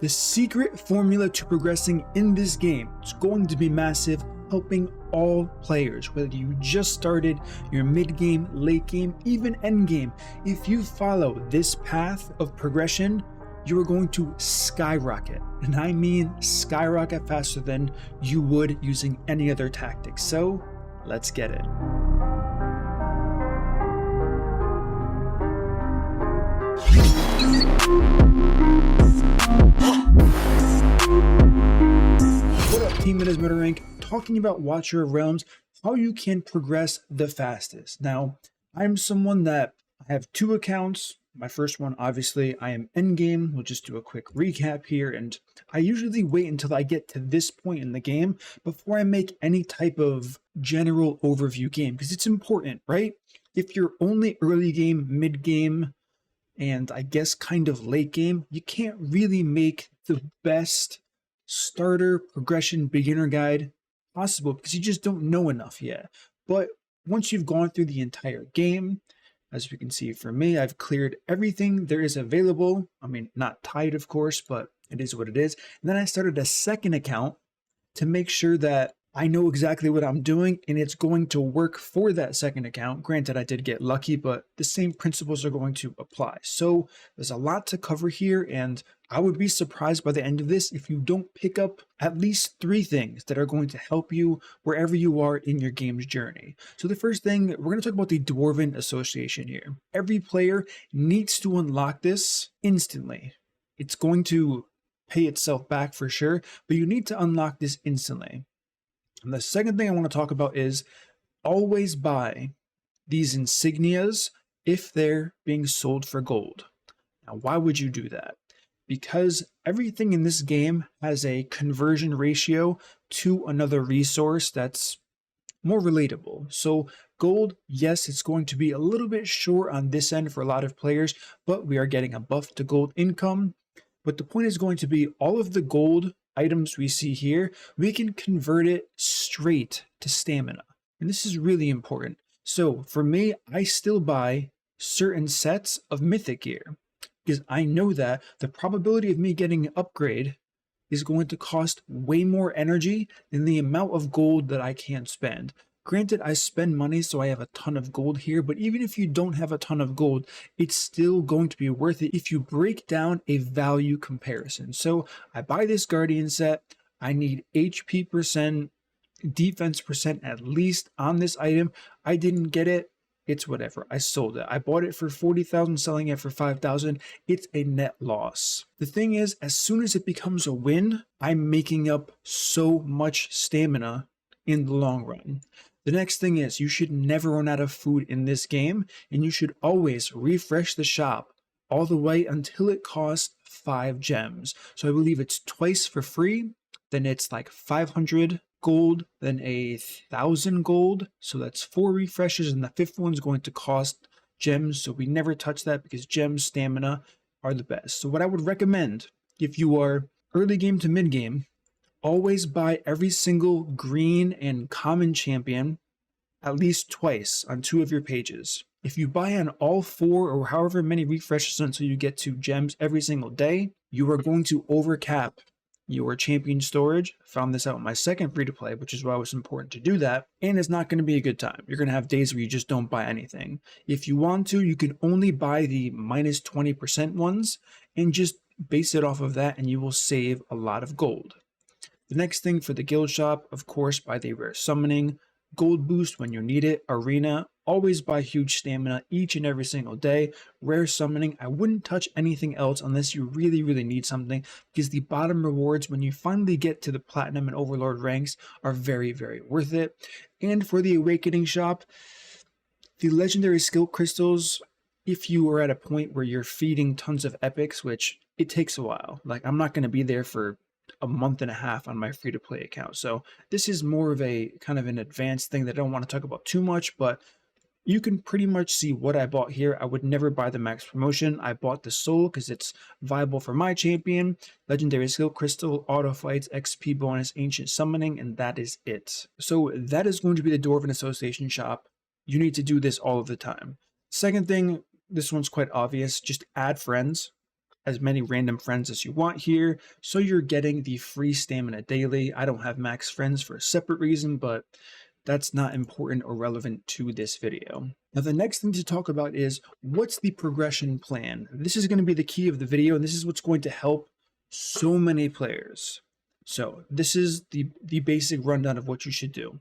The secret formula to progressing in this game is going to be massive, helping all players, whether you just started, your mid-game, late game, even end game. If you follow this path of progression, you are going to skyrocket, and I mean skyrocket faster than you would using any other tactic. So let's get it. What up, team? It is Rank, talking about Watcher of Realms, how you can progress the fastest. Now, I'm someone that I have two accounts. My first one, obviously, I am endgame. We'll just do a quick recap here, and I usually wait until I get to this point in the game before I make any type of general overview game, because it's important, right? If you're only early game, mid game, and I guess kind of late game, you can't really make the best starter progression beginner guide possible because you just don't know enough yet. But once you've gone through the entire game, as you can see for me, I've cleared everything there is available. I mean, not tied, of course, but it is what it is. And then I started a second account to make sure that I know exactly what I'm doing and it's going to work for that second account. Granted, I did get lucky, but the same principles are going to apply. So there's a lot to cover here, and I would be surprised by the end of this if you don't pick up at least 3 things that are going to help you wherever you are in your game's journey. So the first thing, we're going to talk about the Dwarven Association here. Every player needs to unlock this instantly. It's going to pay itself back for sure, but you need to unlock this instantly. And the second thing I want to talk about is always buy these insignias if they're being sold for gold. Now, why would you do that? Because everything in this game has a conversion ratio to another resource that's more relatable. So gold, yes, it's going to be a little bit short on this end for a lot of players, but we are getting a buff to gold income. But the point is going to be all of the gold items we see here, we can convert it straight to stamina. And this is really important. So for me, I still buy certain sets of mythic gear because I know that the probability of me getting an upgrade is going to cost way more energy than the amount of gold that I can spend. Granted, I spend money, so I have a ton of gold here, but even if you don't have a ton of gold, it's still going to be worth it if you break down a value comparison. So I buy this Guardian set, I need HP percent, defense percent at least on this item. I didn't get it, it's whatever, I sold it. I bought it for 40,000, selling it for 5,000, it's a net loss. The thing is, as soon as it becomes a win, I'm making up so much stamina in the long run. The next thing is you should never run out of food in this game, and you should always refresh the shop all the way until it costs 5 gems. So I believe it's twice for free, then it's like 500 gold, then 1,000 gold. So that's 4 refreshes, and the 5th one's going to cost gems. So we never touch that because gems, stamina are the best. So what I would recommend if you are early game to mid game, always buy every single green and common champion at least twice on 2 of your pages. If you buy on all 4 or however many refreshes until you get to gems every single day, you are going to overcap your champion storage. I found this out in my second free-to-play, which is why it was important to do that, and it's not going to be a good time. You're going to have days where you just don't buy anything. If you want to, you can only buy the minus 20% ones and just base it off of that, and you will save a lot of gold. The next thing for the guild shop, of course, buy the rare summoning, gold boost when you need it, arena, always buy huge stamina each and every single day, rare summoning, I wouldn't touch anything else unless you really, really need something, because the bottom rewards when you finally get to the platinum and overlord ranks are very, very worth it. And for the awakening shop, the legendary skill crystals, if you are at a point where you're feeding tons of epics, which it takes a while, like I'm not going to be there for a month and a half on my free-to-play account. So this is more of a kind of an advanced thing that I don't want to talk about too much, but you can pretty much see what I bought here. I would never buy the max promotion. I bought the soul because it's viable for my champion, legendary skill crystal, auto fights, XP bonus, ancient summoning, and that is it. So that is going to be the Dwarven Association shop. You need to do this all of the time. Second thing, this one's quite obvious, just add friends. as many random friends as you want here, so you're getting the free stamina daily. I don't have max friends for a separate reason, but that's not important or relevant to this video. Now, the next thing to talk about is what's the progression plan? This is going to be the key of the video, and this is what's going to help so many players. So this is the basic rundown of what you should do.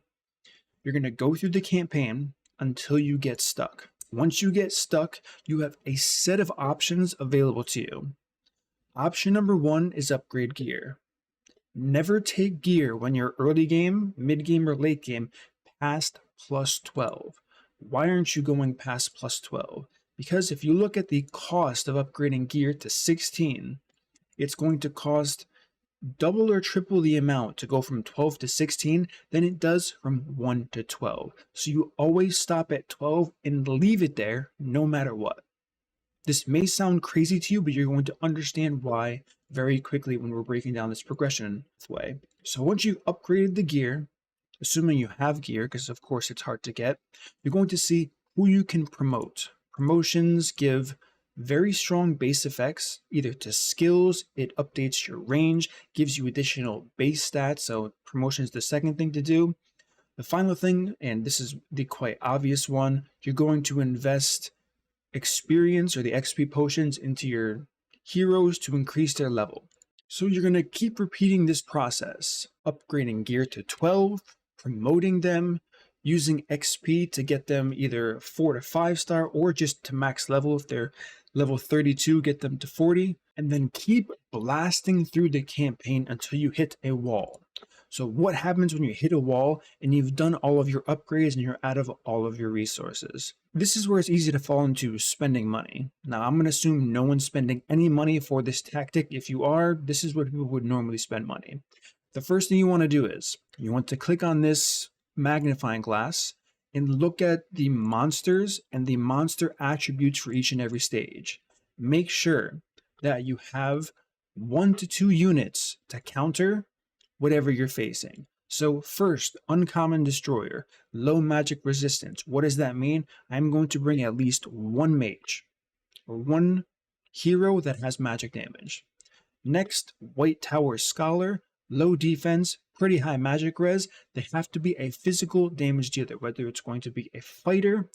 You're going to go through the campaign until you get stuck. Once you get stuck, you have a set of options available to you. Option number 1 is upgrade gear. Never take gear when you're early game, mid game, or late game past plus 12. Why aren't you going past plus 12? Because if you look at the cost of upgrading gear to 16, it's going to cost double or triple the amount to go from 12 to 16 than it does from 1 to 12. So you always stop at 12 and leave it there no matter what. This may sound crazy to you, but you're going to understand why very quickly when we're breaking down this progression way. So once you've upgraded the gear, assuming you have gear, because of course it's hard to get, you're going to see who you can promote. Promotions give very strong base effects, either to skills, it updates your range, gives you additional base stats, so promotion is the second thing to do. The final thing, and this is the quite obvious one, you're going to invest experience or the XP potions into your heroes to increase their level. So you're going to keep repeating this process, upgrading gear to 12, promoting them, using XP to get them either 4 to 5 star or just to max level. If they're level 32, get them to 40, and then keep blasting through the campaign until you hit a wall. So what happens when you hit a wall and you've done all of your upgrades and you're out of all of your resources? This is where it's easy to fall into spending money. Now, I'm going to assume no one's spending any money for this tactic. If you are, this is what people would normally spend money. The first thing you want to do is you want to click on this magnifying glass and look at the monsters and the monster attributes for each and every stage. Make sure that you have 1 to 2 units to counter whatever you're facing. So first, uncommon destroyer, low magic resistance. What does that mean? I'm going to bring at least 1 mage or 1 hero that has magic damage. Next, white tower scholar, low defense, pretty high magic res. They have to be a physical damage dealer, whether it's going to be a fighter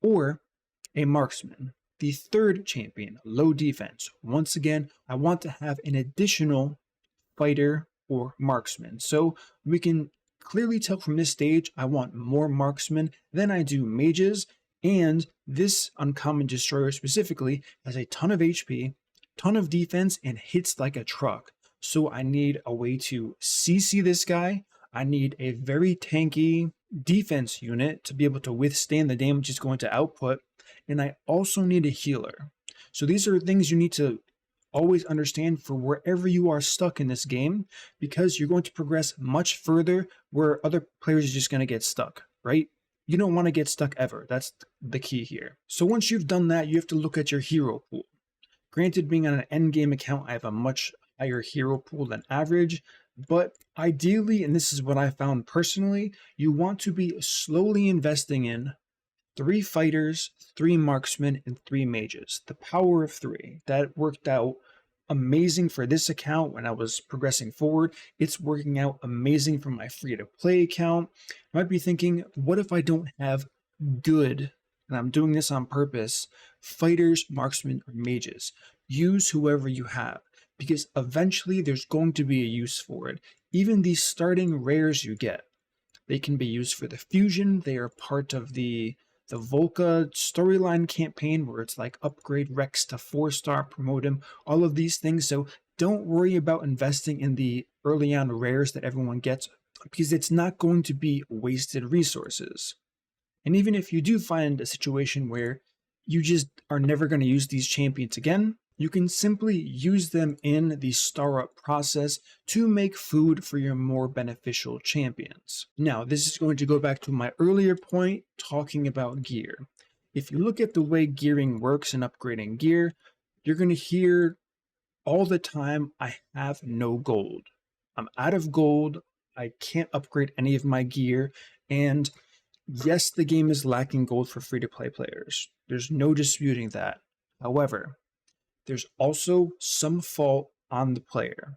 or a marksman. The third champion, low defense. Once again, I want to have an additional fighter or marksman. So we can clearly tell from this stage, I want more marksmen than I do mages, and this uncommon destroyer specifically has a ton of HP, ton of defense, and hits like a truck. So I need a way to CC this guy. I need a very tanky defense unit to be able to withstand the damage it's going to output, and I also need a healer. So these are things you need to always understand for wherever you are stuck in this game, because you're going to progress much further where other players are just going to get stuck, right? You don't want to get stuck ever. That's the key here. So once you've done that, you have to look at your hero pool. Granted, being on an end game account, I have a much higher hero pool than average, but ideally, and this is what I found personally, you want to be slowly investing in 3 fighters, 3 marksmen, and 3 mages. The power of 3. That worked out amazing for this account when I was progressing forward. It's working out amazing for my free-to-play account. I might be thinking, what if I don't have good, and I'm doing this on purpose, fighters, marksmen, or mages? Use whoever you have, because eventually there's going to be a use for it. Even these starting rares you get, they can be used for the fusion. They are part of the Volka storyline campaign where it's like upgrade Rex to 4-star, promote him, all of these things. So don't worry about investing in the early on rares that everyone gets, because it's not going to be wasted resources. And even if you do find a situation where you just are never going to use these champions again, you can simply use them in the star up process to make food for your more beneficial champions. Now, this is going to go back to my earlier point talking about gear. If you look at the way gearing works and upgrading gear, you're going to hear all the time, I have no gold. I'm out of gold. I can't upgrade any of my gear. And yes, the game is lacking gold for free-to-play players. There's no disputing that. However, there's also some fault on the player.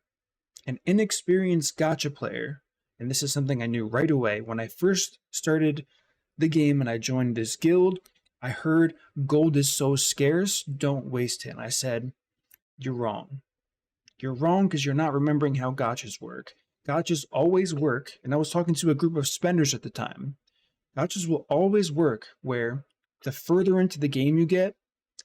An inexperienced gacha player, and this is something I knew right away when I first started the game and I joined this guild, I heard gold is so scarce, don't waste it. And I said, you're wrong. You're wrong because you're not remembering how gachas work. Gachas always work, and I was talking to a group of spenders at the time. Gachas will always work where the further into the game you get,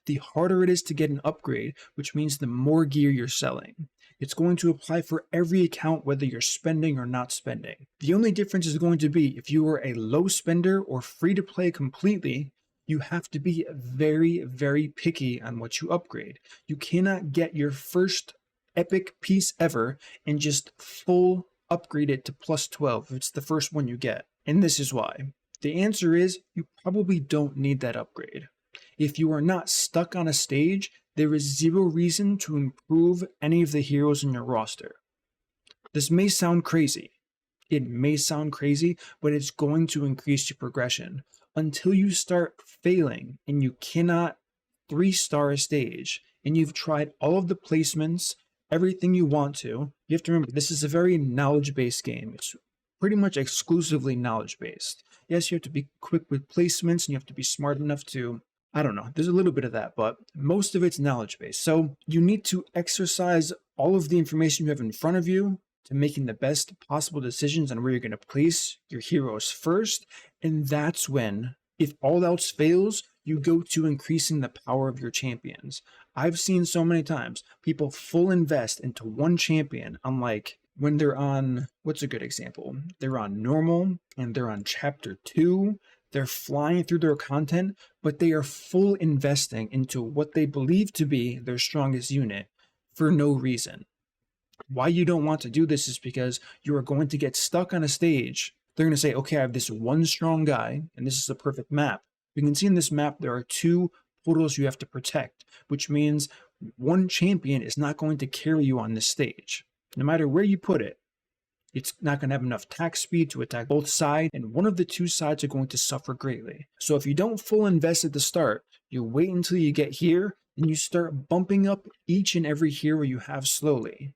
the harder it is to get an upgrade, which means the more gear you're selling. It's going to apply for every account whether you're spending or not spending. The only difference is going to be if you are a low spender or free to play completely, you have to be very, very picky on what you upgrade. You cannot get your first epic piece ever and just full upgrade it to plus 12 if it's the first one you get. And this is why. The answer is you probably don't need that upgrade. If you are not stuck on a stage, there is zero reason to improve any of the heroes in your roster. This may sound crazy. It may sound crazy, but it's going to increase your progression until you start failing and you cannot 3-star a stage and you've tried all of the placements, everything you want to. You have to remember, this is a very knowledge-based game. It's pretty much exclusively knowledge-based. Yes, you have to be quick with placements and you have to be smart enough to, I don't know, there's a little bit of that, but most of it's knowledge-based. So you need to exercise all of the information you have in front of you to making the best possible decisions on where you're going to place your heroes first. And that's when, if all else fails, you go to increasing the power of your champions. I've seen so many times people full invest into one champion on, like, when they're on, what's a good example? They're on normal and they're on chapter 2. They're flying through their content, but they are full investing into what they believe to be their strongest unit for no reason. Why you don't want to do this is because you are going to get stuck on a stage. They're going to say, okay, I have this one strong guy, and this is a perfect map. You can see in this map, there are 2 portals you have to protect, which means one champion is not going to carry you on this stage. No matter where you put it, it's not going to have enough attack speed to attack both sides, and one of the 2 sides are going to suffer greatly. So if you don't full invest at the start, you wait until you get here, and you start bumping up each and every hero you have slowly.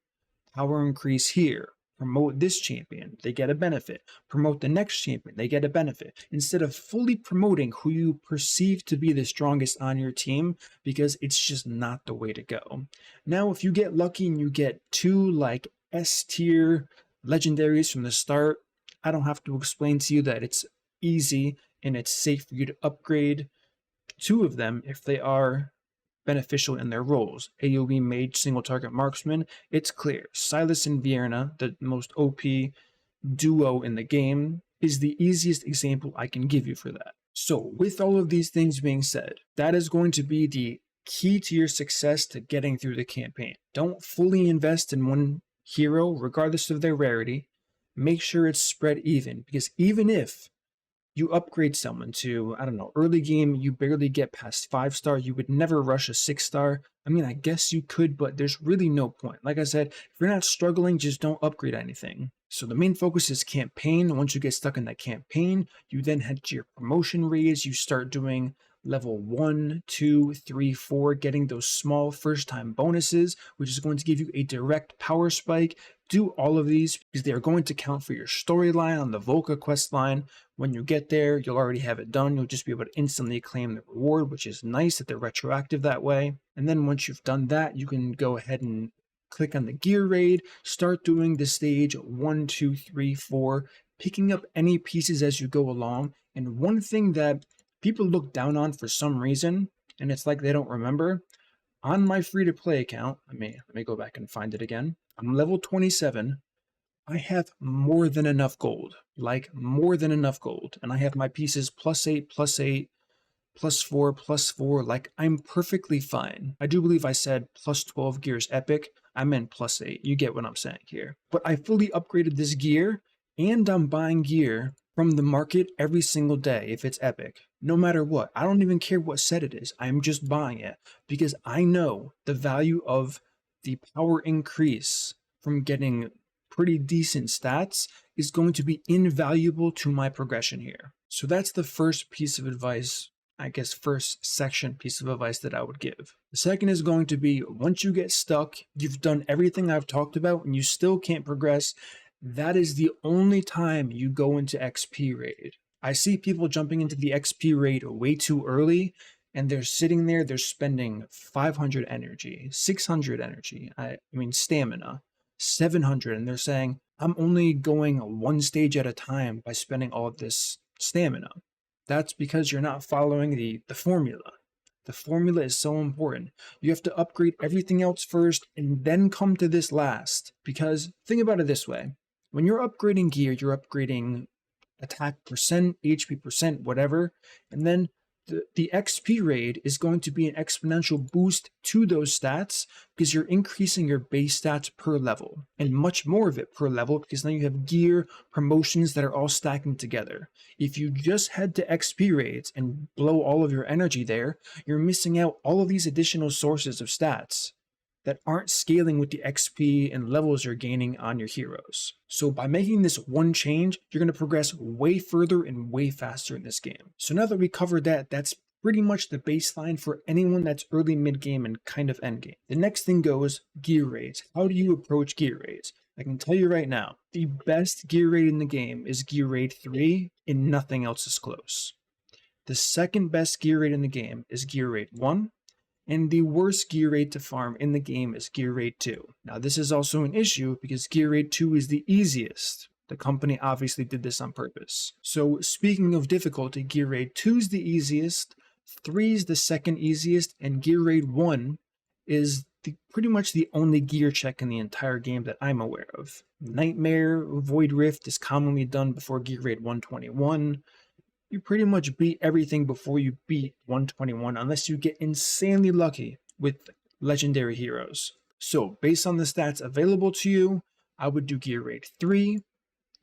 Power increase here. Promote this champion, they get a benefit. Promote the next champion, they get a benefit. Instead of fully promoting who you perceive to be the strongest on your team, because it's just not the way to go. Now, if you get lucky and you get 2 like S-tier legendaries from the start, I don't have to explain to you that it's easy and it's safe for you to upgrade 2 of them if they are beneficial in their roles. AoE mage, single target marksman, it's clear. Silas and Vierna, the most OP duo in the game, is the easiest example I can give you for that. So with all of these things being said, that is going to be the key to your success to getting through the campaign. Don't fully invest in one hero, regardless of their rarity. Make sure it's spread even, because even if you upgrade someone to, I don't know, early game, you barely get past 5-star, you would never rush a 6-star. I mean, I guess you could, but there's really no point. Like I said, if you're not struggling, just don't upgrade anything. So the main focus is campaign. Once you get stuck in that campaign, you then head to your promotion raise. You start doing level 1, 2, 3, 4, getting those small first-time bonuses, which is going to give you a direct power spike. Do all of these because they are going to count for your storyline on the Volka quest line. When you get there, you'll already have it done. You'll just be able to instantly claim the reward, which is nice that they're retroactive that way. And then once you've done that, you can go ahead and click on the gear raid, start doing the stage 1, 2, 3, 4, picking up any pieces as you go along. And one thing that people look down on for some reason, and it's like they don't remember, on my free-to-play account, let me go back and find it again. I'm level 27. I have more than enough gold, like more than enough gold. And I have my pieces +8, +8, +4, +4, like I'm perfectly fine. I do believe I said +12 gears epic. I meant +8. You get what I'm saying here. But I fully upgraded this gear, and I'm buying gear from the market every single day if it's epic. No matter what. I don't even care what set it is. I'm just buying it because I know the value of the power increase from getting pretty decent stats is going to be invaluable to my progression here. So that's the first piece of advice I guess, first section piece of advice that I would give. The second is going to be, once you get stuck, you've done everything I've talked about and you still can't progress, that is the only time you go into XP raid. I see people jumping into the XP raid way too early, and they're sitting there, they're spending 500 energy, 600 energy, I mean stamina, 700, and they're saying, I'm only going one stage at a time by spending all of this stamina. That's because you're not following the formula. The formula is so important. You have to upgrade everything else first and then come to this last. Because think about it this way. When you're upgrading gear, you're upgrading attack percent, HP percent, whatever. And then the XP raid is going to be an exponential boost to those stats because you're increasing your base stats per level, and much more of it per level because now you have gear, promotions that are all stacking together. If you just head to XP raids and blow all of your energy there, you're missing out all of these additional sources of stats that aren't scaling with the XP and levels you're gaining on your heroes. So by making this one change, you're going to progress way further and way faster in this game. So now that we covered that, that's pretty much the baseline for anyone that's early mid game and kind of end game. The next thing goes gear raids. How do you approach gear raids? I can tell you right now, the best gear raid in the game is gear raid 3 and nothing else is close. The second best gear raid in the game is gear raid 1. And the worst gear raid to farm in the game is gear raid 2. Now this is also an issue because gear raid 2 is the easiest. The company obviously did this on purpose. So speaking of difficulty, gear raid 2 is the easiest, 3 is the second easiest, and gear raid 1 is pretty much the only gear check in the entire game that I'm aware of. Nightmare, Void Rift is commonly done before gear raid 121. You pretty much beat everything before you beat 121 unless you get insanely lucky with legendary heroes. So based on the stats available to you, I would do gear raid 3,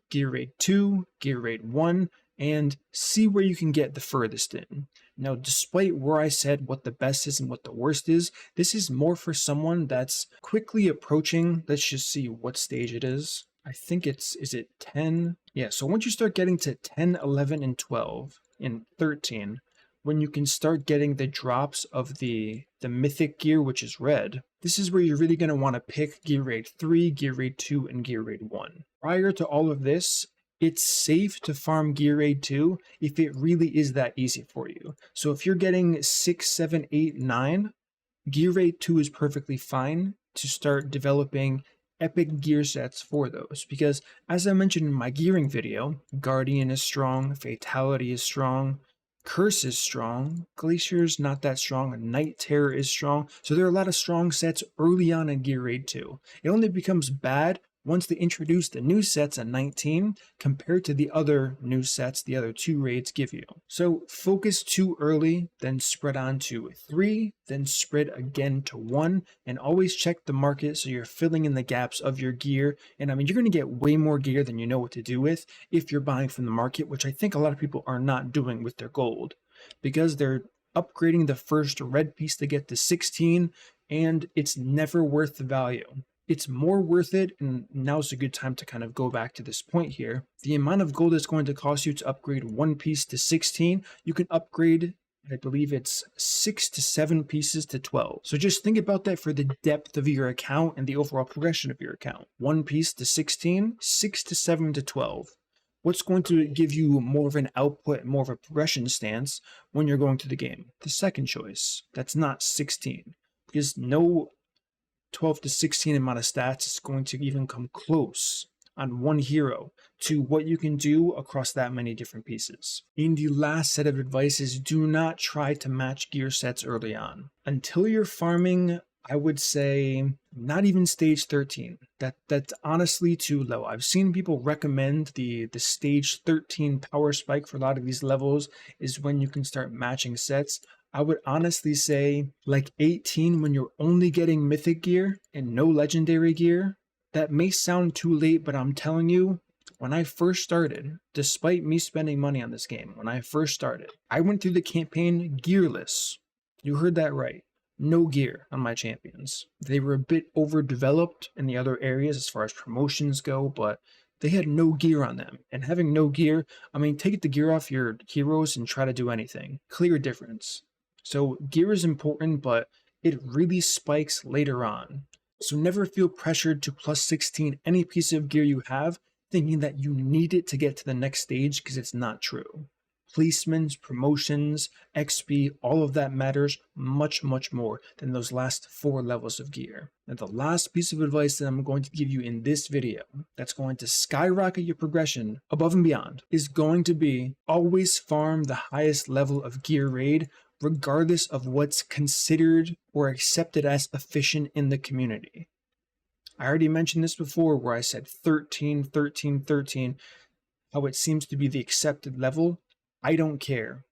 gear raid 2, gear raid 1, and see where you can get the furthest in. Now, despite where I said what the best is and what the worst is, this is more for someone that's quickly approaching, let's just see what stage it is. I think is it 10? Yeah, so once you start getting to 10, 11, and 12, and 13, when you can start getting the drops of the mythic gear, which is red, this is where you're really going to want to pick gear raid 3, gear raid 2, and gear raid 1. Prior to all of this, it's safe to farm gear raid 2 if it really is that easy for you. So if you're getting 6, 7, 8, 9, gear raid 2 is perfectly fine to start developing epic gear sets for those, because as I mentioned in my gearing video, Guardian is strong, Fatality is strong, Curse is strong, Glacier's not that strong, Night Terror is strong, so there are a lot of strong sets early on in gear raid 2. It only becomes bad once they introduce the new sets at 19 compared to the other new sets the other 2 raids give you. So focus 2 early, then spread on to 3, then spread again to 1, and always check the market so you're filling in the gaps of your gear. And I mean, you're going to get way more gear than you know what to do with if you're buying from the market, which I think a lot of people are not doing with their gold, because they're upgrading the first red piece to get to 16, and it's never worth the value. It's more worth it, and now's a good time to kind of go back to this point here. The amount of gold it's going to cost you to upgrade one piece to 16, you can upgrade, I believe it's 6 to 7 pieces to 12. So just think about that for the depth of your account and the overall progression of your account. 1 piece to 16, 6 to 7 to 12. What's going to give you more of an output, more of a progression stance when you're going through the game? The second choice, that's not 16, because no 12 to 16 amount of stats is going to even come close on one hero to what you can do across that many different pieces. And the last set of advice is, do not try to match gear sets early on. Until you're farming, I would say not even stage 13. That's honestly too low. I've seen people recommend the stage 13 power spike for a lot of these levels is when you can start matching sets. I would honestly say like 18 when you're only getting mythic gear and no legendary gear. That may sound too late, but I'm telling you, when I first started, despite me spending money on this game, when I first started, I went through the campaign gearless. You heard that right. No gear on my champions. They were a bit overdeveloped in the other areas as far as promotions go, but they had no gear on them. And having no gear, I mean, take the gear off your heroes and try to do anything. Clear difference. So gear is important, but it really spikes later on. So never feel pressured to plus 16 any piece of gear you have, thinking that you need it to get to the next stage, because it's not true. Placements, promotions, XP, all of that matters much, much more than those last 4 levels of gear. And the last piece of advice that I'm going to give you in this video that's going to skyrocket your progression above and beyond is going to be always farm the highest level of gear raid, regardless of what's considered or accepted as efficient in the community. I already mentioned this before where I said 13, 13, 13, how it seems to be the accepted level. I don't care.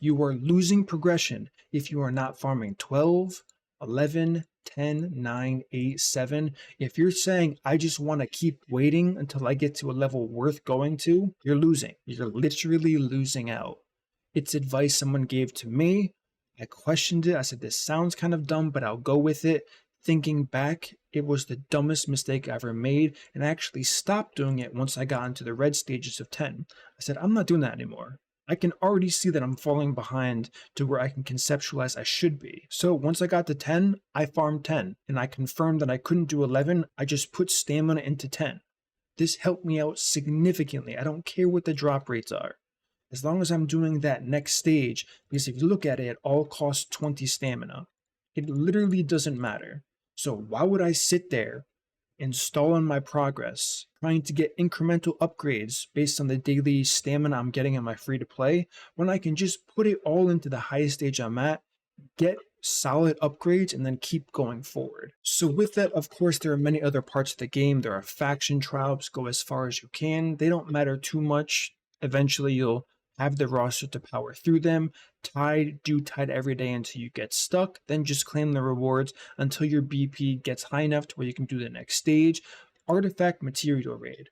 You are losing progression if you are not farming 12, 11, 10, 9, 8, 7. If you're saying, I just want to keep waiting until I get to a level worth going to, you're losing. You're literally losing out. It's advice someone gave to me. I questioned it. I said, this sounds kind of dumb, but I'll go with it. Thinking back, it was the dumbest mistake I ever made, and I actually stopped doing it once I got into the red stages of 10. I said, I'm not doing that anymore. I can already see that I'm falling behind to where I can conceptualize I should be. So once I got to 10, I farmed 10, and I confirmed that I couldn't do 11. I just put stamina into 10. This helped me out significantly. I don't care what the drop rates are, as long as I'm doing that next stage, because if you look at it, it all costs 20 stamina. It literally doesn't matter. So why would I sit there, installing my progress, trying to get incremental upgrades based on the daily stamina I'm getting in my free-to-play, when I can just put it all into the highest stage I'm at, get solid upgrades, and then keep going forward. So with that, of course, there are many other parts of the game. There are faction tribes, go as far as you can. They don't matter too much. Eventually, you'll have the roster to power through them. Tide, do tide every day until you get stuck, then just claim the rewards until your BP gets high enough to where you can do the next stage. Artifact material raid.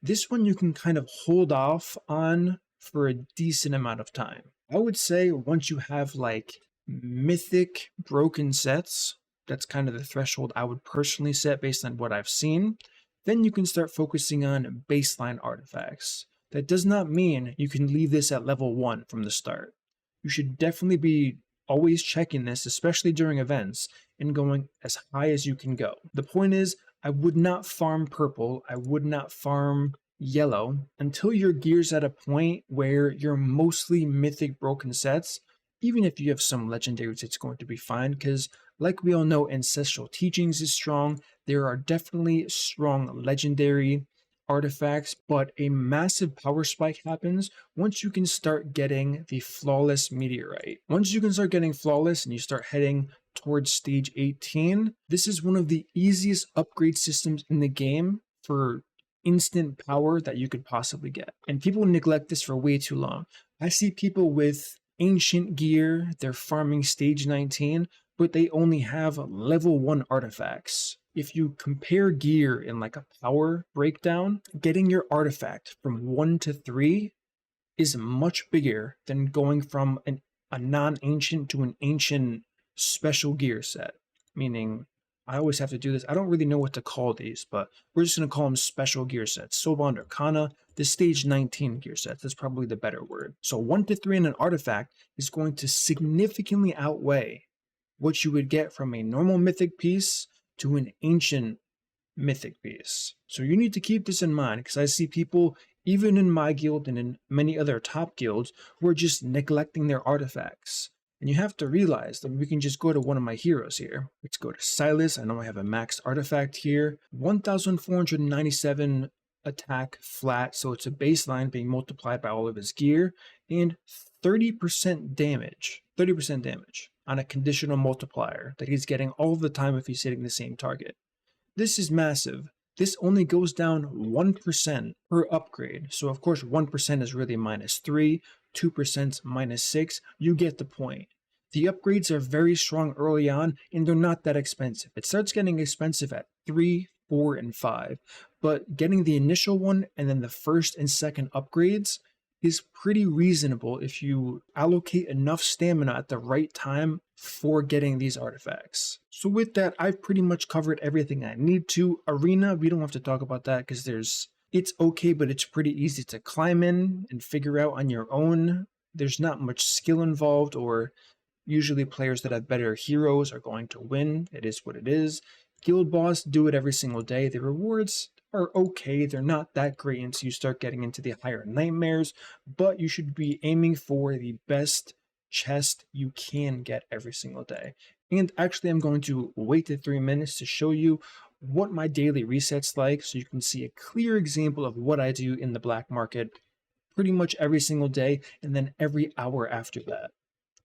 This one you can kind of hold off on for a decent amount of time. I would say once you have like mythic broken sets, that's kind of the threshold I would personally set based on what I've seen, then you can start focusing on baseline artifacts. That does not mean you can leave this at level 1 from the start. You should definitely be always checking this, especially during events, and going as high as you can go. The point is, I would not farm purple, I would not farm yellow until your gear's at a point where you're mostly mythic broken sets. Even if you have some legendaries, it's going to be fine, because like we all know, Ancestral Teachings is strong. There are definitely strong legendary artifacts, but a massive power spike happens once you can start getting the Flawless Meteorite. Once you can start getting Flawless and you start heading towards stage 18, this is one of the easiest upgrade systems in the game for instant power that you could possibly get. And people neglect this for way too long. I see people with ancient gear, they're farming stage 19, but they only have level 1 artifacts. If you compare gear in like a power breakdown, getting your artifact from 1 to 3 is much bigger than going from a non-ancient to an ancient special gear set. Meaning, I always have to do this. I don't really know what to call these, but we're just going to call them special gear sets. Soulbond, Arcana, the stage 19 gear sets. That's probably the better word. So 1 to 3 in an artifact is going to significantly outweigh what you would get from a normal mythic piece to an ancient mythic piece. So you need to keep this in mind, because I see people, even in my guild and in many other top guilds, who are just neglecting their artifacts. And you have to realize that we can just go to one of my heroes here. Let's go to Silas. I know I have a max artifact here. 1,497 attack flat, so it's a baseline being multiplied by all of his gear, and 30% damage. 30% damage on a conditional multiplier that he's getting all the time if he's hitting the same target. This is massive. This only goes down 1% per upgrade. So of course 1% is really -3, 2% -6. You get the point. The upgrades are very strong early on, and they're not that expensive. It starts getting expensive at 3, 4, and 5. But getting the initial one and then the first and second upgrades is pretty reasonable if you allocate enough stamina at the right time for getting these artifacts. So with that, I've pretty much covered everything I need to. Arena, we don't have to talk about that because there's It's okay, but it's pretty easy to climb in and figure out on your own. There's not much skill involved, or usually players that have better heroes are going to win. It is what it is. Guild boss, do it every single day. The rewards are okay. They're not that great until you start getting into the higher nightmares, but you should be aiming for the best chest you can get every single day. And actually, I'm going to wait the 3 minutes to show you what my daily reset's like, so you can see a clear example of what I do in the black market pretty much every single day, and then every hour after that,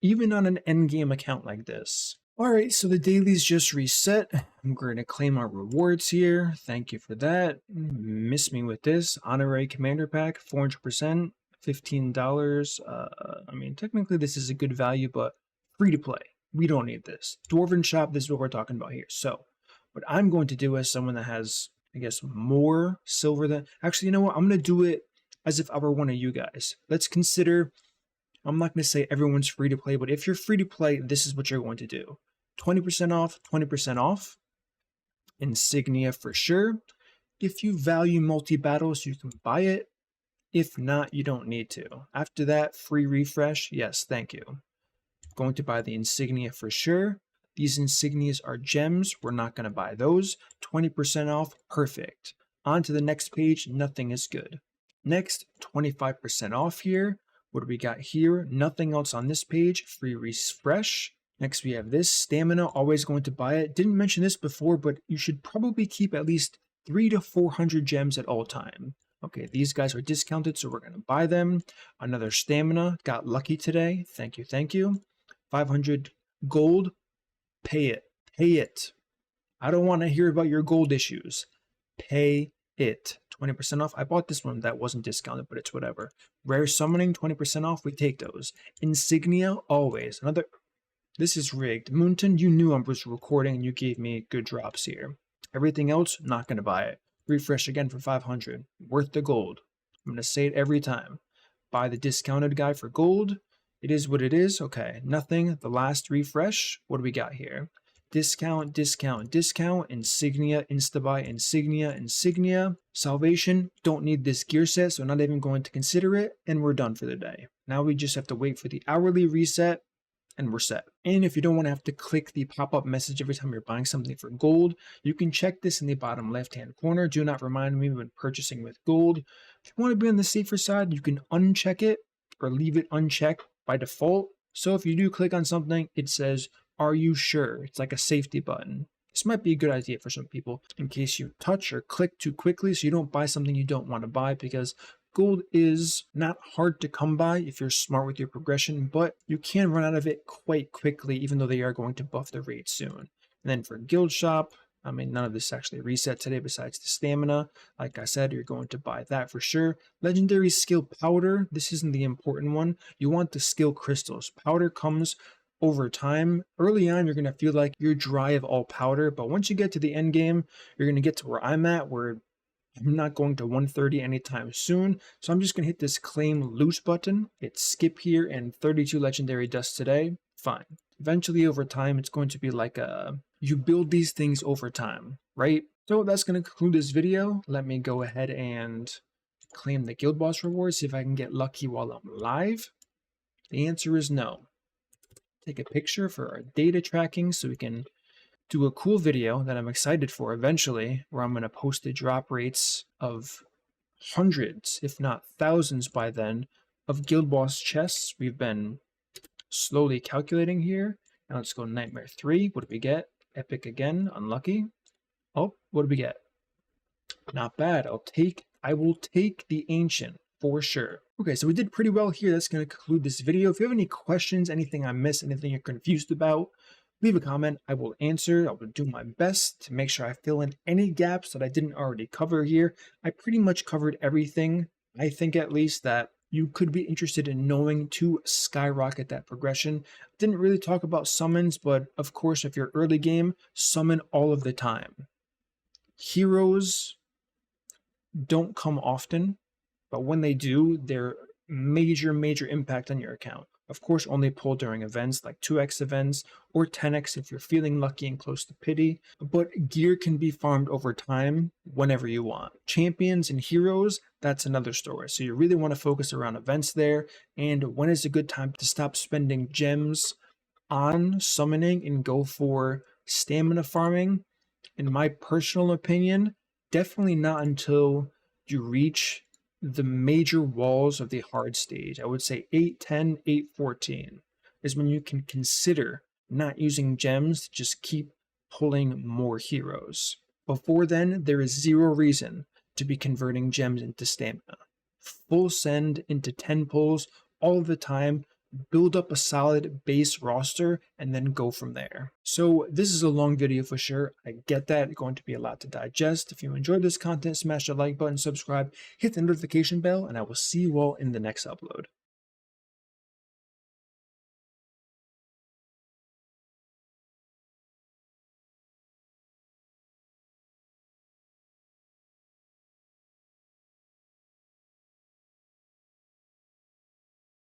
even on an endgame account like this. Alright, so the dailies just reset. I'm going to claim our rewards here. Thank you for that. Miss me with this. Honorary Commander Pack, 400%, $15. I mean, technically this is a good value, but free to play. We don't need this. Dwarven Shop, this is what we're talking about here. So, what I'm going to do as someone that has, I guess, more silver than... Actually, you know what? I'm going to do it as if I were one of you guys. Let's consider... I'm not going to say everyone's free to play, but if you're free to play, this is what you're going to do. 20% off, 20% off. Insignia for sure. If you value multi-battles, you can buy it. If not, you don't need to. After that, free refresh. Yes, thank you. Going to buy the insignia for sure. These insignias are gems. We're not going to buy those. 20% off. Perfect. On to the next page. Nothing is good. Next, 25% off here. What do we got here? Nothing else on this page. Free refresh. Next, we have this. Stamina. Always going to buy it. Didn't mention this before, but you should probably keep at least 300 to 400 gems at all time. Okay, these guys are discounted, so we're going to buy them. Another stamina. Got lucky today. Thank you, thank you. 500 gold. Pay it. Pay it. I don't want to hear about your gold issues. Pay it. 20% off. I bought this one that wasn't discounted, but it's whatever. Rare summoning, 20% off. We take those. Insignia, always. Another... This is rigged. Moonton, you knew I was recording and you gave me good drops here. Everything else, not going to buy it. Refresh again for 500. Worth the gold. I'm going to say it every time. Buy the discounted guy for gold. It is what it is. Okay, nothing. The last refresh. What do we got here? Discount, discount, discount. Insignia, instabuy, insignia, insignia. Salvation. Don't need this gear set, so not even going to consider it. And we're done for the day. Now we just have to wait for the hourly reset. And we're set. And if you don't want to have to click the pop-up message every time you're buying something for gold, you can check this in the bottom left-hand corner. Do not remind me when purchasing with gold. If you want to be on the safer side, you can uncheck it or leave it unchecked by default. So if you do click on something, it says, "Are you sure?" It's like a safety button. This might be a good idea for some people in case you touch or click too quickly so you don't buy something you don't want to buy, because gold is not hard to come by if you're smart with your progression, but you can run out of it quite quickly, even though they are going to buff the rate soon. And then for guild shop, I mean, none of this actually reset today besides the stamina. Like I said, you're going to buy that for sure. Legendary skill powder. This isn't the important one. You want the skill crystals. Powder comes over time. Early on, you're going to feel like you're dry of all powder, but once you get to the end game, you're going to get to where I'm at, where I'm not going to 130 anytime soon, so I'm just going to hit this claim loose button, hit skip here, and 32 legendary dust today. Fine. Eventually, over time, it's going to be like you build these things over time, right? So that's going to conclude this video. Let me go ahead and claim the guild boss reward, see if I can get lucky while I'm live. The answer is no. Take a picture for our data tracking so we can do a cool video that I'm excited for eventually, where I'm going to post the drop rates of hundreds, if not thousands by then, of guild boss chests. We've been slowly calculating here. Now let's go Nightmare 3. What do we get? Epic again. Unlucky. Oh, what do we get? Not bad. I will take the Ancient for sure. Okay, so we did pretty well here. That's going to conclude this video. If you have any questions, anything I missed, anything you're confused about, leave a comment. I will answer. I will do my best to make sure I fill in any gaps that I didn't already cover here. I pretty much covered everything, I think at least, that you could be interested in knowing to skyrocket that progression. Didn't really talk about summons, but of course, if you're early game, summon all of the time. Heroes don't come often, but when they do, they're major impact on your account. Of course, only pull during events like 2x events or 10x if you're feeling lucky and close to pity, but gear can be farmed over time whenever you want. Champions and heroes, that's another story. So you really want to focus around events there, and when is a good time to stop spending gems on summoning and go for stamina farming? In my personal opinion, definitely not until you reach the major walls of the hard stage. I would say 8, 10, 8, 14 is when you can consider not using gems to just keep pulling more heroes. Before then, there is zero reason to be converting gems into stamina. Full send into 10 pulls all the time, build up a solid base roster, and then go from there. So this is a long video for sure. I get that, it's going to be a lot to digest. If you enjoyed this content, smash the like button, subscribe, hit the notification bell, and I will see you all in the next upload.